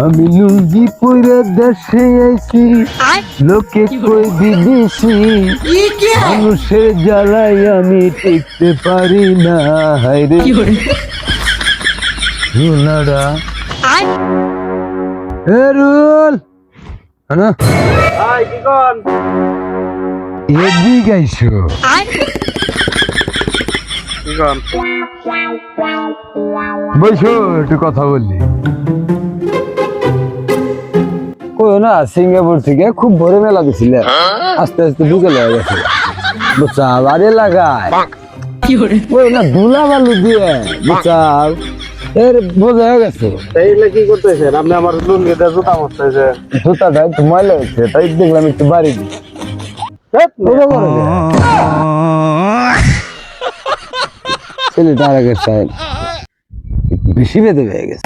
আমি লুঙ্গি পরে দেশে আইছি, লোকে কই বিদেশি, মানুষের জ্বালাই আমি টিকতে পারি না। হায়রে রুলারা রুল না কি কন এদি গাইছো কি কন বসো একটু কথা বললি। কই না সিঙ্গাপুর থেকে খুব ভোরে মেলা গেছিল, আস্তে আস্তে বিকেল হয়ে গেছে বুঝছা, বাড়ি লাগায় ওই না ধুলা বালু দিয়ে বুঝছা, এর বোঝা হয়ে গেছে। এইগুলা কি করতেছেন আপনি? আমার লুঙ্গিতে জুতা মস্তেছে। জুতাটা একটু ময়লা হয়েছে, তাই দেখলাম একটু বাড়ি দিই। ছেলেটা আর আগের সাহেব বেশি বেঁধে হয়ে গেছে।